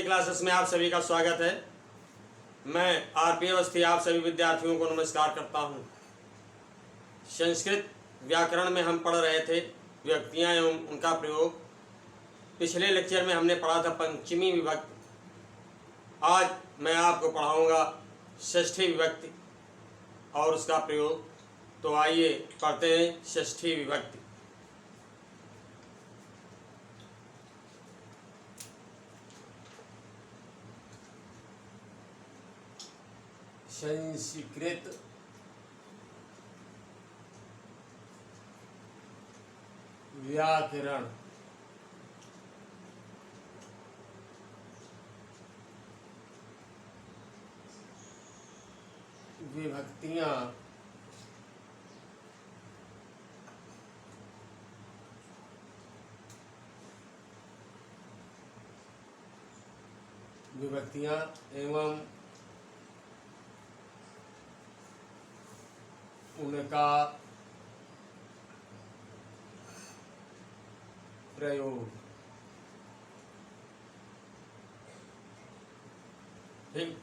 Classes में आप सभी का स्वागत है। मैं आरपी अवस्थी आप सभी विद्यार्थियों को नमस्कार करता हूं। संस्कृत व्याकरण में हम पढ़ रहे थे विभक्तियां एवं उनका प्रयोग। पिछले लेक्चर में हमने पढ़ा था पंचमी विभक्ति। आज मैं आपको पढ़ाऊंगा षष्ठी विभक्ति और उसका प्रयोग। तो आइए पढ़ते हैं षष्ठी विभक्ति। संस्कृत व्याकरण विभक्तियां एवं उनका प्रयोग। ठीक,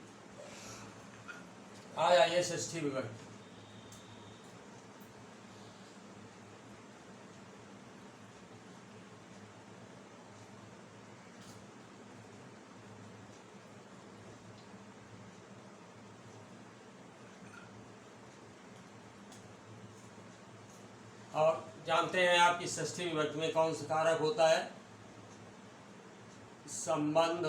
आ जाइए षष्ठी विभक्ति। और जानते हैं आपकी षष्ठी विभक्ति में कौन सा कारक होता है? संबंध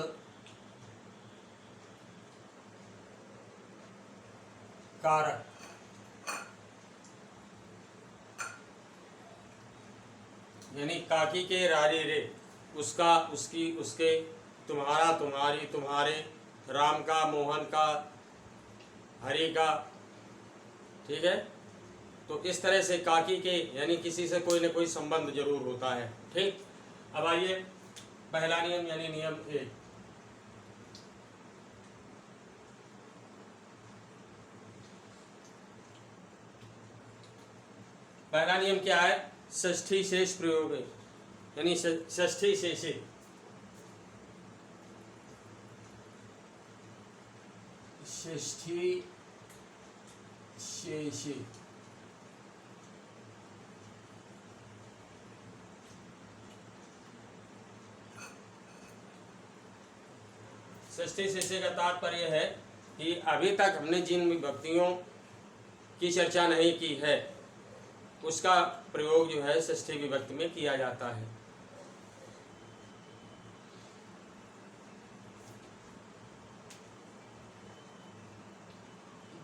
कारक। यानी काकी के रारी रे, उसका, उसकी, उसके, तुम्हारा, तुम्हारी, तुम्हारे, राम का, मोहन का, हरि का। ठीक है, तो इस तरह से काकी के यानी किसी से कोई न कोई संबंध जरूर होता है। ठीक, अब आइए पहला नियम यानी नियम एक। पहला नियम क्या है? षष्ठी शेष प्रयोग है, यानी षष्ठी शेषे। षष्ठी शेषे षष्ठी शेषे का तात्पर्य है कि अभी तक हमने जिन विभक्तियों की चर्चा नहीं की है उसका प्रयोग जो है षष्ठी विभक्ति में किया जाता है।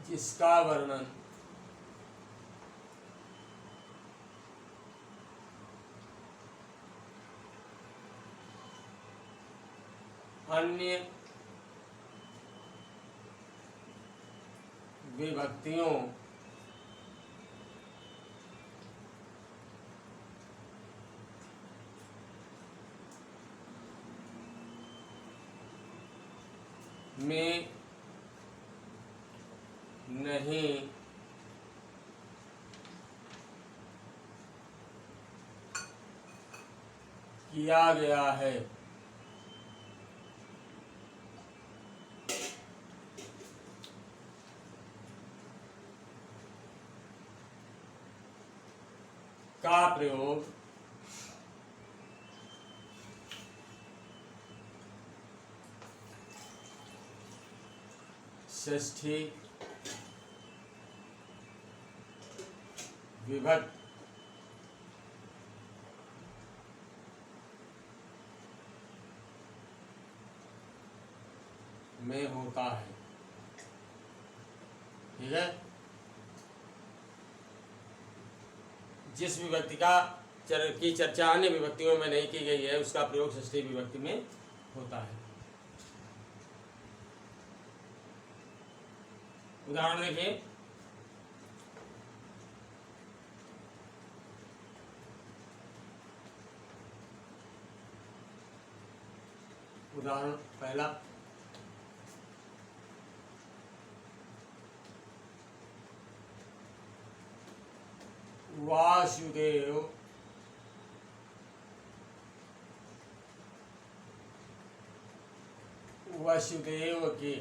जिसका वर्णन अन्य विभक्तियों में नहीं किया गया है। का प्रयोग षष्ठी विभक्ति में होता है। ठीक है, जिस विभक्ति की चर्चा अन्य विभक्तियों में नहीं की गई है उसका प्रयोग षष्ठी विभक्ति में होता है। उदाहरण देखिए, उदाहरण पहला, वासुदेव वसुदेव के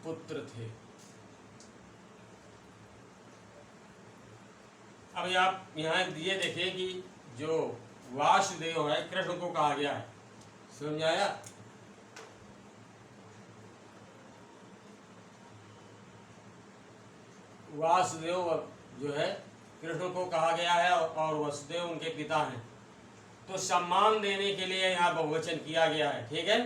पुत्र थे। अब आप यहाँ ये देखिए कि जो वासुदेव है कृष्ण को कहा गया है, समझ आया? वासुदेव जो है कृष्ण को कहा गया है और वसुदेव उनके पिता हैं, तो सम्मान देने के लिए यहाँ बहुवचन किया गया है। ठीक है,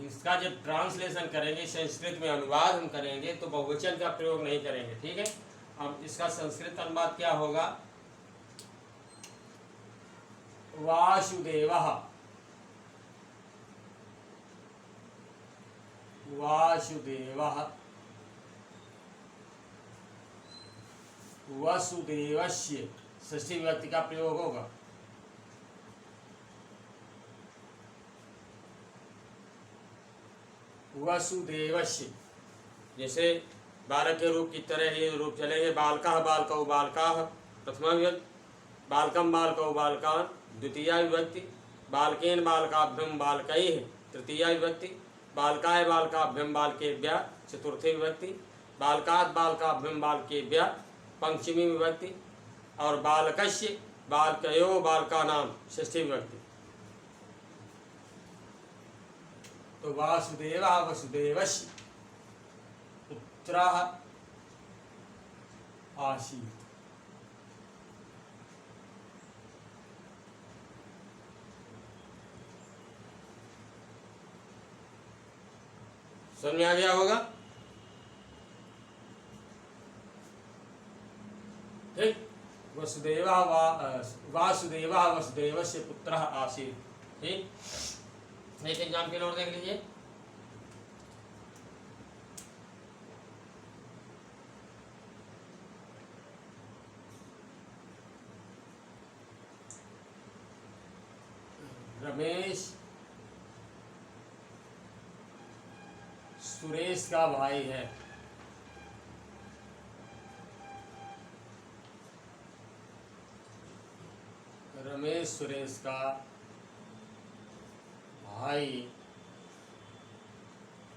इसका जब ट्रांसलेशन करेंगे, संस्कृत में अनुवाद हम करेंगे तो बहुवचन का प्रयोग नहीं करेंगे। ठीक है, अब इसका संस्कृत अनुवाद क्या होगा? वासुदेवः वासुदेवः वसुदेवस्य, षष्ठी विभक्ति का प्रयोग होगा। वसुदेवस्य, जैसे बालक के रूप की तरह ये रूप चलेंगे। बालकः बालकौ बालकाः प्रथमा विभक्ति, बालकं बालकौ बालकान् द्वितीया विभक्ति, बालकेन बालकाभ्यं बालकैः तृतीया विभक्ति, बालकाय बालकाभ्यं बालकेभ्यः चतुर्थी विभक्ति, बालकात् बालकाभ्यं बालकेभ्यः पंचमी विभक्ति, और बालकस्य बालकयो बालकानां षष्ठी विभक्ति। तो वासुदेवः वसुदेवस्य पुत्रः आसीत्। समझ में आ गया होगा? ठीक, वसुदेवः वासुदेवः वसुदेवस्य पुत्रः आसीत्। ठीक, एक एग्जाम्पल और देख लीजिए। रमेश सुरेश का भाई है। रमेश सुरेश का भाई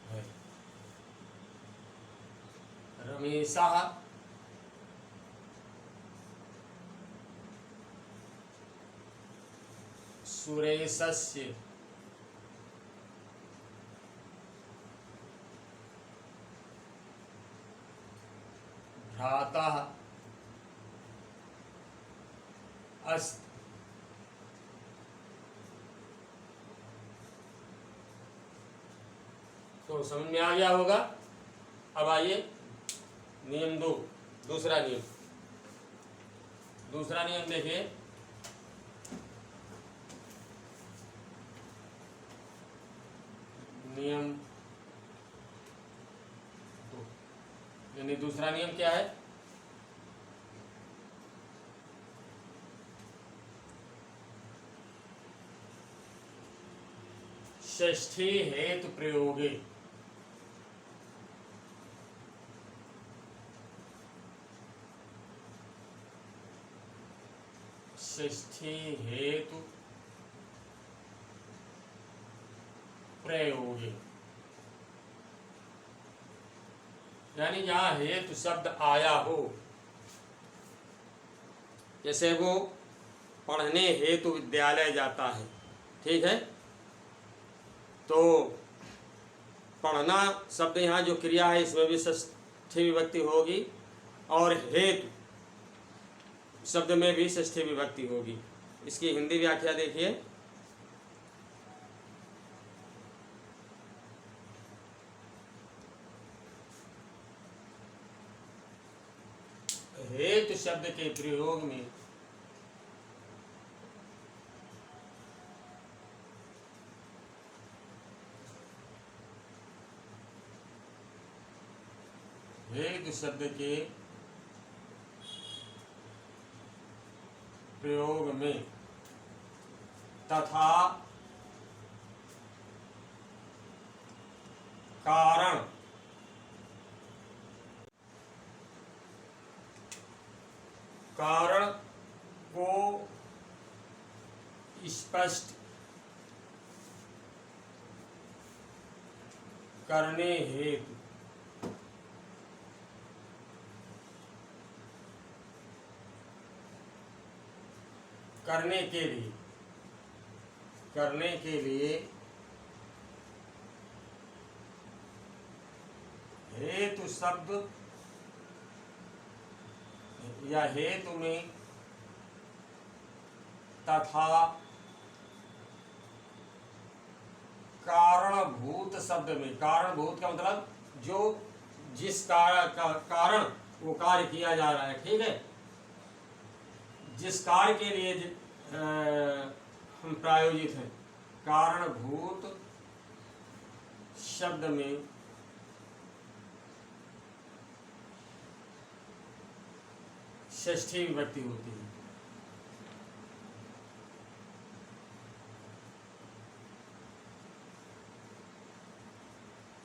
है। रमेशः सुरेशस्य भ्रातः अस्ति। तो समझ में आ गया होगा। अब आइए नियम दो, दूसरा नियम देखिए। नियम दो, यानी दूसरा नियम क्या है? षष्ठी हेतु प्रयोगे। षष्ठी हेतु प्रयोगे, यानी जहाँ हेतु शब्द आया हो, जैसे वो पढ़ने हेतु विद्यालय जाता है। ठीक है, तो पढ़ना शब्द यहाँ जो क्रिया है इसमें भी षष्ठी विभक्ति होगी, और हेतु शब्द में भी षष्ठी विभक्ति होगी। इसकी हिंदी व्याख्या देखिए। हेतु शब्द के प्रयोग में हेतु शब्द के प्रयोग में तथा कारण स्पष्ट करने हेतु करने के लिए हेतु शब्द या हेतु में तथा कारणभूत शब्द में, कारणभूत का मतलब जो जिस कारण वो कार्य किया जा रहा है, ठीक है, जिस कार्य के लिए हम प्रायोजित हैं, कारणभूत शब्द में षष्ठी विभक्ति होती है।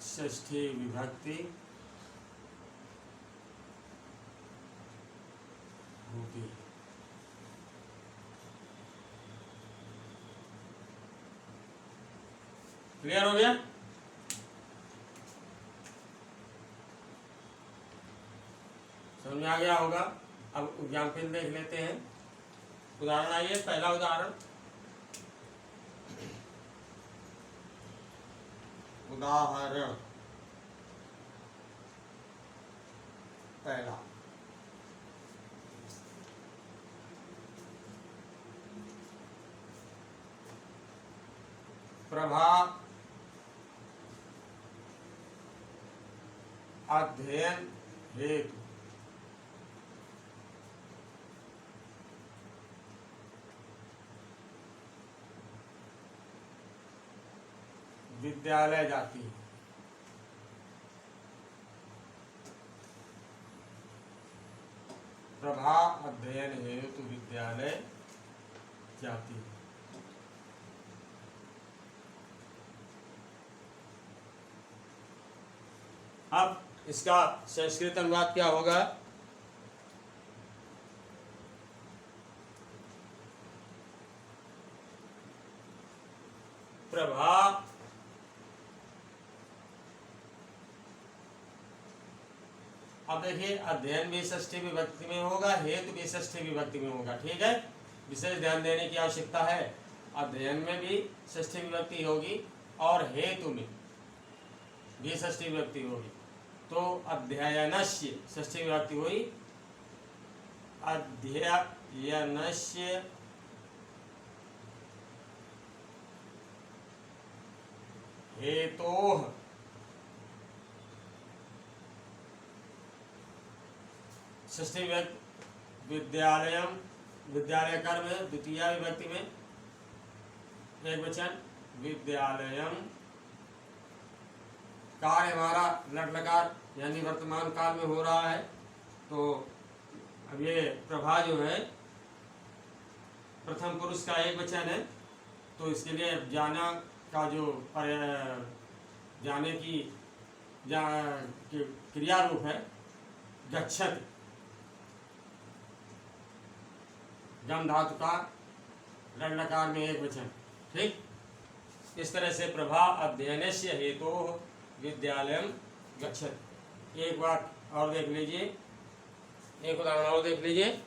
षष्ठी विभक्ति होती है। क्लियर हो गया? समझ में आ गया होगा। अब एग्जाम्पल देख लेते हैं। उदाहरण आइए, पहला उदाहरण, पहला, प्रभा अध्ययन हेतु विद्यालय जाती है। प्रभा अध्ययन हेतु विद्यालय जाती है। अब इसका संस्कृत अनुवाद क्या होगा? प्रभा अब देखिए, अध्ययन भी षष्ठी विभक्ति में होगा, हेतु भी षष्ठी विभक्ति में होगा, ठीक है। विशेष ध्यान देने की आवश्यकता है। अध्ययन में भी षष्ठी विभक्ति होगी और हेतु में भी षष्ठी विभक्ति होगी। तो अध्ययनस्य षष्ठी विभक्ति हुई, अध्ययनस्य हेतोः षष्ठी विभक्ति विद्यालयम, विद्यालय कर्म है, द्वितीय विभक्ति में एक वचन, विद्यालयम। कार्य हमारा लट लकार यानी वर्तमान काल में हो रहा है। तो अब ये प्रभा जो है प्रथम पुरुष का एक वचन है, तो इसके लिए जाना का जो जाने की क्रिया रूप है गच्छति, गम धातु का लट लकार में एक वचन, ठीक। इस तरह से प्रभा अध्ययनस्य हेतोः विद्यालयम गच्छति। एक बात और देख लीजिए, एक उदाहरण और देख लीजिए।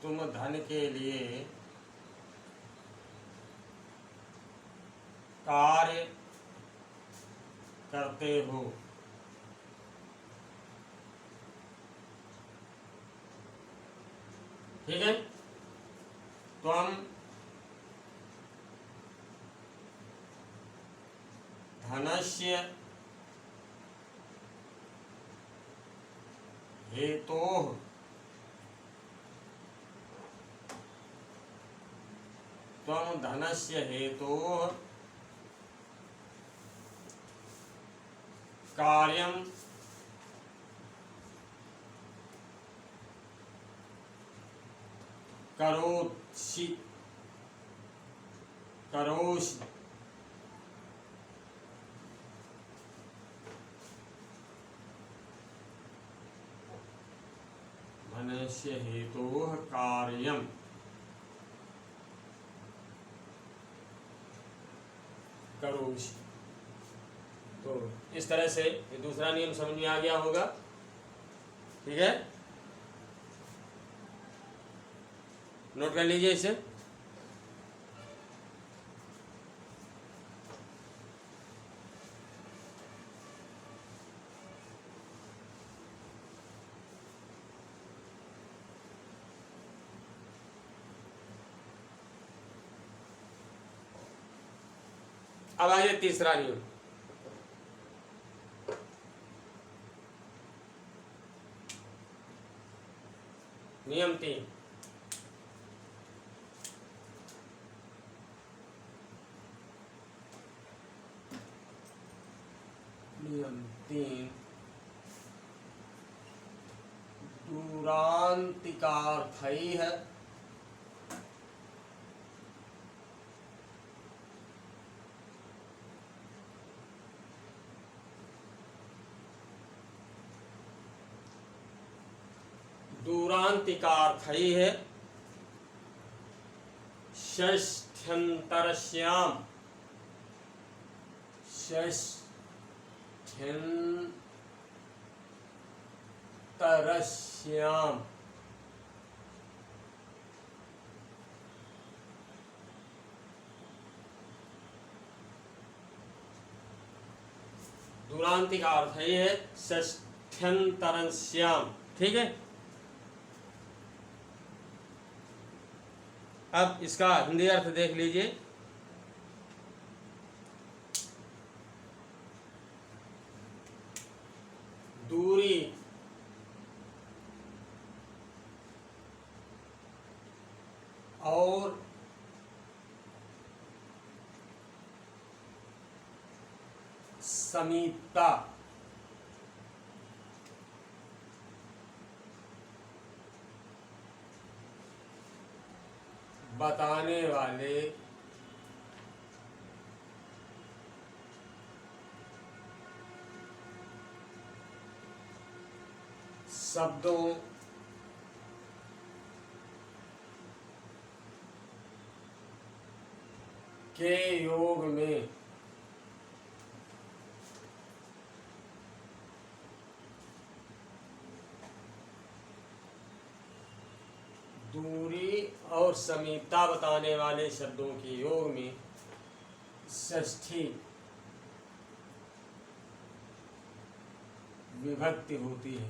तुम धन के लिए कार्य करते हो। ठीक है, तुम धनस्य हेतोः त्वं धनस्य हेतोः कार्यम करोषि करोषि मनुष्य हेतोः कार्यम करोषि। तो इस तरह से ये दूसरा नियम समझ में आ गया होगा। ठीक है, नोट कर लीजिए इसे। अब आइए तीसरा नियम। नियम 3, नियम 3 दूरांतिकार्थैः दूरांतिकार्थैः षष्ठ्यन्तरस्यां दूरांतिक अर्थ है ये षष्ठ्यंतरस्याम। ठीक है, अब इसका हिंदी अर्थ देख लीजिए। दूरी और समीपता बताने वाले शब्दों के योग में दूरी और समीपता बताने वाले शब्दों के योग में षष्ठी विभक्ति होती है।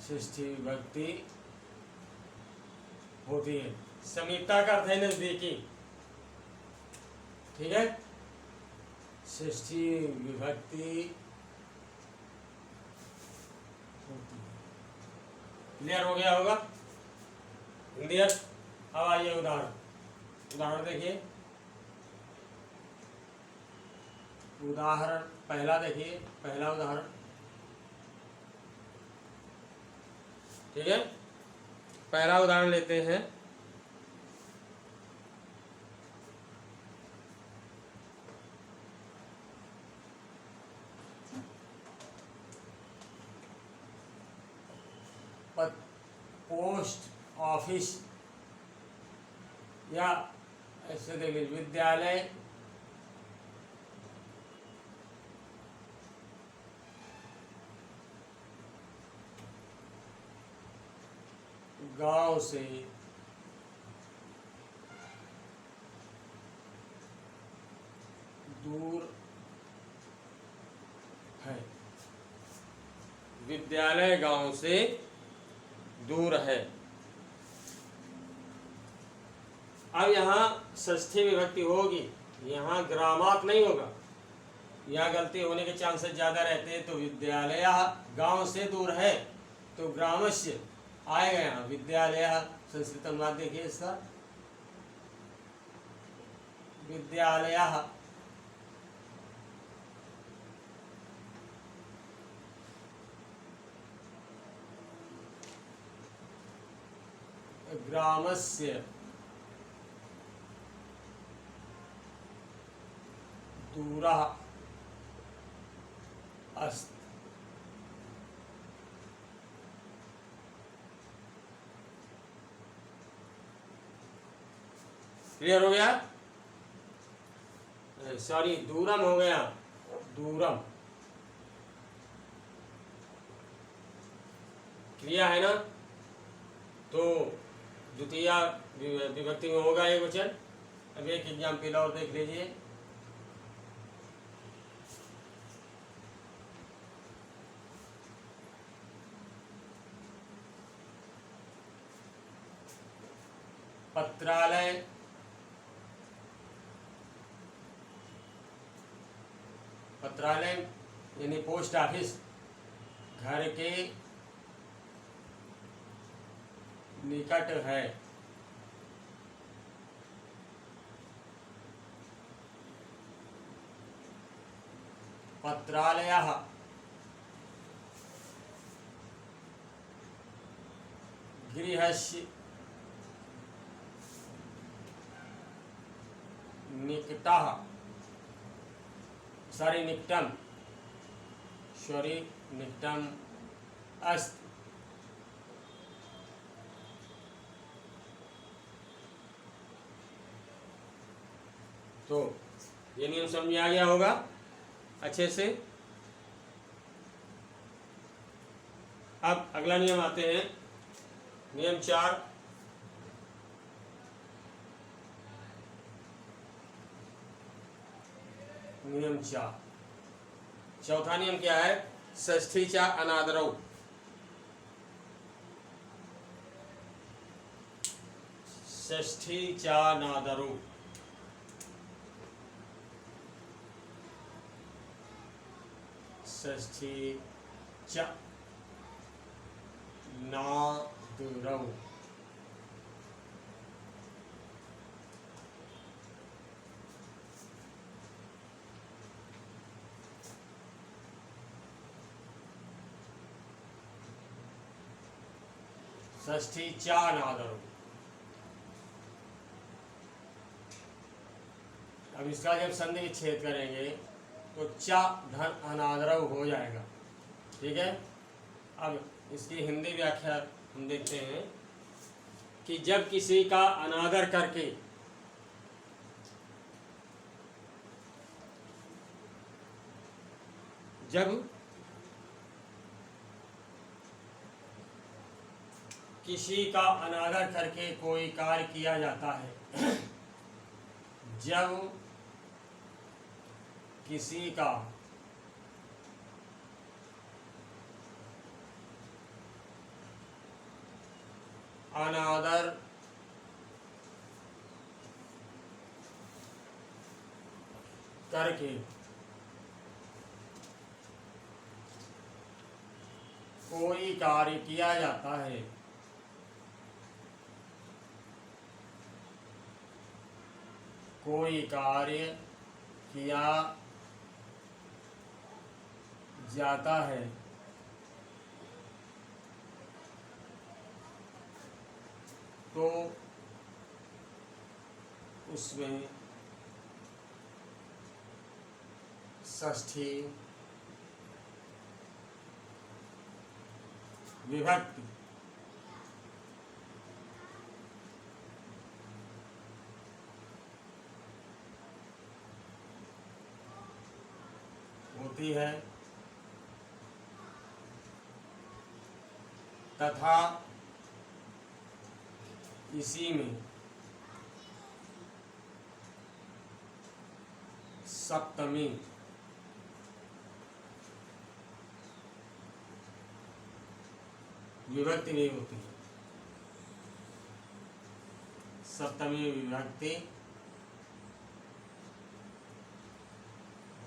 षष्ठी विभक्ति होती है। समीपता का अर्थ है नजदीकी। ठीक है, षष्ठी विभक्ति होती है। क्लियर हो गया होगा हिंदी अर्थ। अब आइए उदाहरण देखिए। उदाहरण पहला देखिए, पहला उदाहरण। ठीक है, पहला उदाहरण लेते हैं। पोस्ट ऑफिस या ऐसे देखिए विद्यालय गांव से दूर है। विद्यालय गांव से दूर है। अब यहाँ षष्ठी विभक्ति होगी, यहाँ ग्रामात नहीं होगा। यहाँ गलती होने के चांसेस ज़्यादा रहते हैं। तो विद्यालय गांव से दूर है तो ग्रामस्य आएगा यहाँ विद्यालय संस्कृत अनुवाद देखिए इसका विद्यालय ग्रामस्य दूरः अस्ति। क्लियर हो गया? सॉरी दूरम हो गया, दूरम क्रिया है ना, तो द्वितीय विभक्ति में होगा एक वचन। अब एक एग्जाम्पल और देख लीजिए। पत्रालय, पत्रालय यानी पोस्ट ऑफिस घर के निकट है। पत्रालयः गृहस्य निकटः सॉरी निकटम सॉरी निकटम अस्ति। तो ये नियम समझ में आ गया होगा अच्छे से। अब अगला नियम आते हैं, नियम 4। नियम 4 चौथा नियम क्या है? षष्ठी चा अनादरौ। षष्ठी चा अनादरौ, षष्ठी च नादरौ। षष्ठी चा नादरौ। अब इसका जब संधि विच्छेद करेंगे तो चा धन अनादरौ हो जाएगा। ठीक है, अब इसकी हिंदी व्याख्या हम देखते हैं कि जब किसी का अनादर करके जब किसी का अनादर करके कोई कार्य किया जाता है, जब किसी का अनादर करके कोई कार्य किया जाता है, कोई कार्य किया जाता है, तो उसमें षष्ठी विभक्ति होती है तथा इसी में सप्तमी विभक्ति नहीं होती है। सप्तमी विभक्ति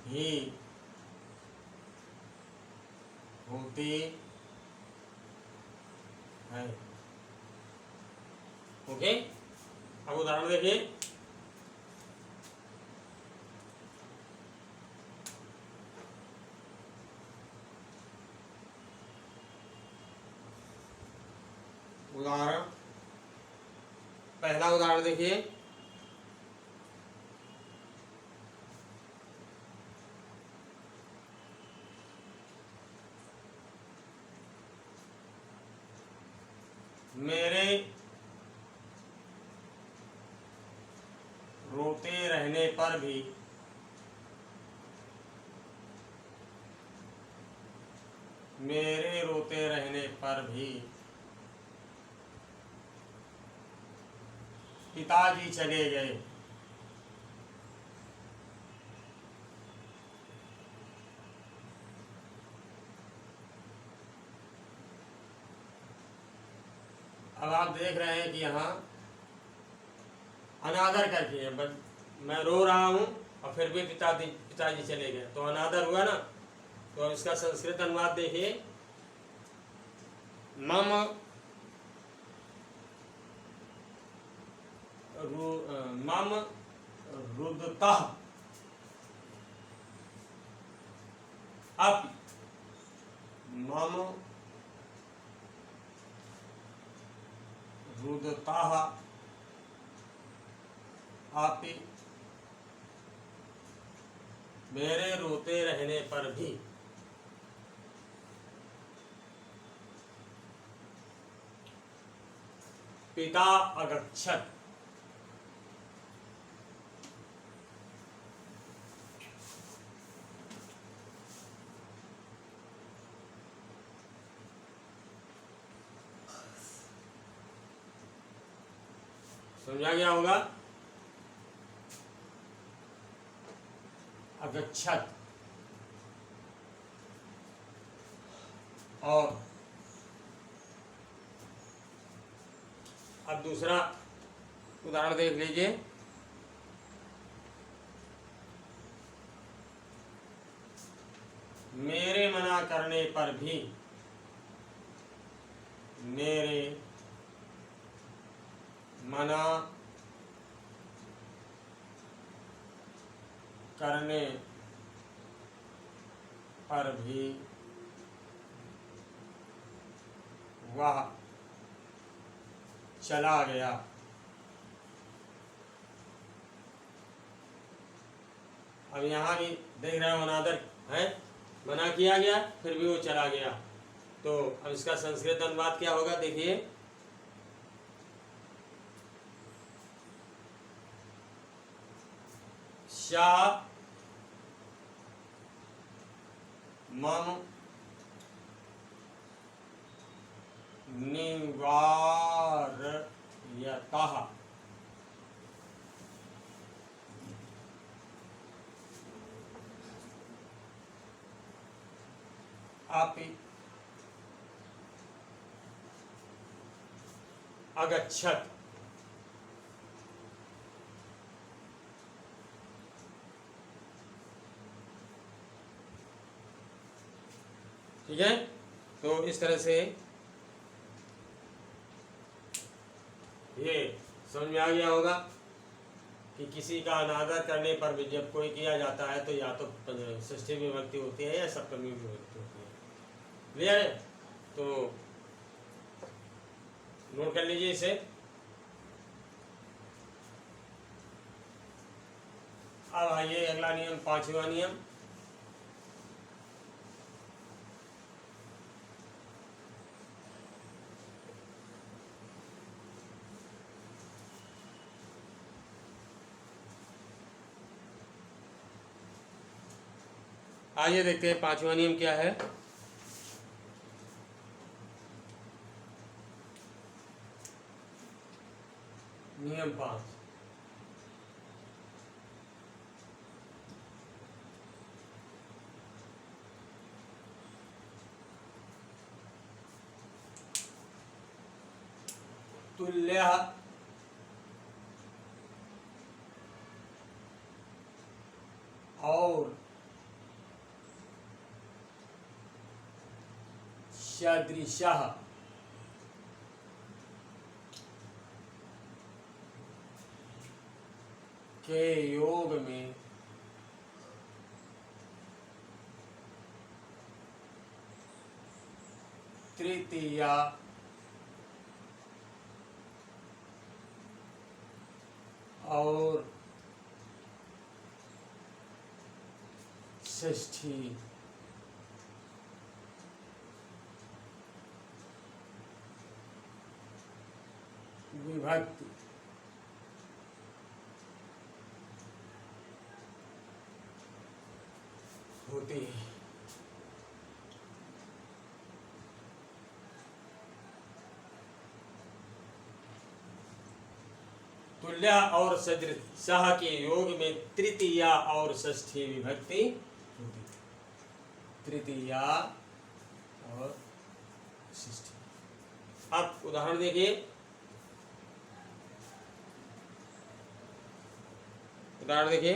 ही होती है। ओके, अब उदाहरण देखिए। उदाहरण, पहला उदाहरण देखिए। मेरे रोते रहने पर भी मेरे रोते रहने पर भी पिताजी चले गए। अब आप देख रहे हैं कि यहाँ अनादर करके है, मैं रो रहा हूँ और फिर भी पिताजी चले गए, तो अनादर हुआ ना। तो इसका संस्कृत अनुवाद देखिए। मम मम रुदतः अपि मम रुदतः अपि मेरे रोते रहने पर भी पिता अगच्छत्। समझा गया होगा। अगच्छत्। और अब दूसरा उदाहरण देख लीजिए। मेरे मना करने पर भी मेरे मना करने पर भी वह चला गया। अब यहाँ भी देख रहे हो अनादर है, मना किया गया फिर भी वो चला गया। तो अब इसका संस्कृत अनुवाद क्या होगा देखिए। शा मम निवारयतः अपि अगच्छत्। ठीक है, तो इस तरह से ये समझ में आ गया होगा कि किसी का अनादर करने पर भी जब कोई किया जाता है तो या तो षष्ठी विभक्ति होती है या सप्तमी विभक्ति होती है। क्लियर है? तो नोट कर लीजिए इसे। अब आइए अगला नियम, पांचवा नियम। आइए देखते हैं पांचवा नियम क्या है। नियम 5, तुल्य और सदृशः के योग में तृतीया और षष्ठी विभक्ति होती है। तुल्य और सदृश के योग में तृतीया और षष्ठी विभक्ति होती है। तृतीया और षष्ठी। आप उदाहरण देखिए, उदाहरण देखिए,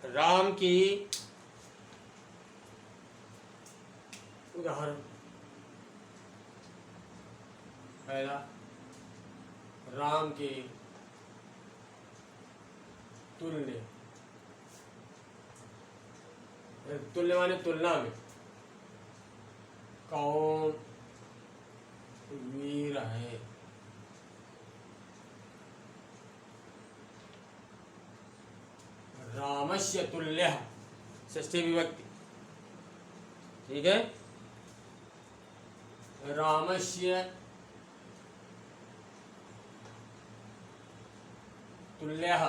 राम की उदाहरण पहला, राम के तुल्य, तुल्य माने तुलना में कौन वीर है। रामस्य तुल्यः षष्ठी विभक्ति, ठीक है। रामस्य तुल्यः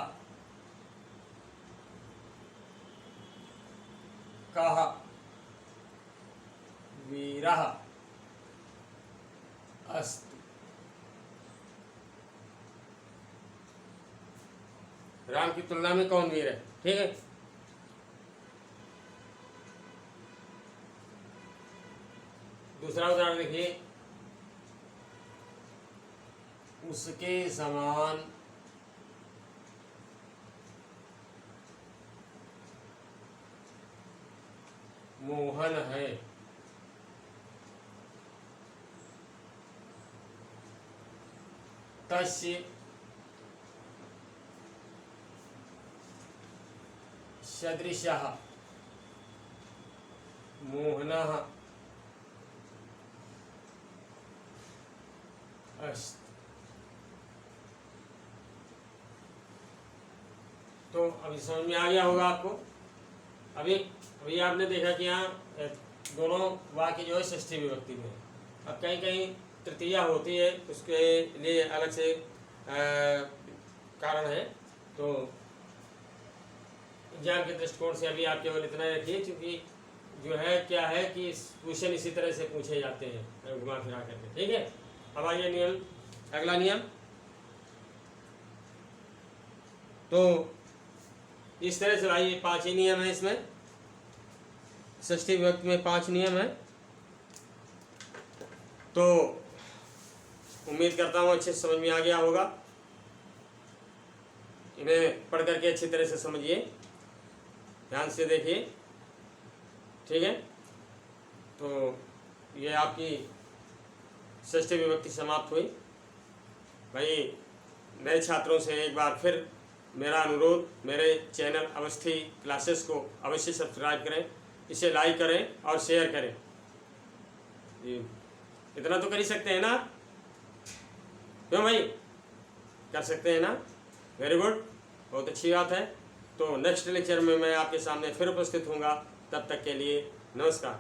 कः वीरः अस्ति। राम की तुलना में कौन वीर है, ठीक है। दूसरा उदाहरण देखिए, उसके समान मोहन है। तस्य सदृशः मोहनः अस्ति। तो अभी समझ में आ गया होगा आपको। अभी आपने देखा कि यहाँ दोनों वाक्य जो है षष्ठी विभक्ति में है। अब कहीं कहीं तृतीया होती है, उसके लिए अलग से कारण है। तो एग्जाम के दृष्टिकोण से अभी आप केवल इतना रखिए, क्योंकि जो है क्या है कि क्वेश्चन इसी तरह से पूछे जाते हैं घुमा फिरा करके, ठीक है। अब आइए नियम, अगला नियम। तो इस तरह से भाई 5 ही नियम है इसमें, षष्ठी विभक्ति में 5 नियम है। तो उम्मीद करता हूँ अच्छे से समझ में आ गया होगा। इन्हें पढ़ करके अच्छी तरह से समझिए, ध्यान से देखिए, ठीक है। तो ये आपकी षष्ठी विभक्ति समाप्त हुई। भाई नए छात्रों से एक बार फिर मेरा अनुरोध, मेरे चैनल अवस्थी क्लासेस को अवश्य सब्सक्राइब करें, इसे लाइक करें और शेयर करें। इतना तो कर ही सकते हैं ना, क्यों भाई, कर सकते हैं ना। वेरी गुड, बहुत अच्छी बात है। तो नेक्स्ट लेक्चर में मैं आपके सामने फिर उपस्थित होऊंगा। तब तक के लिए नमस्कार।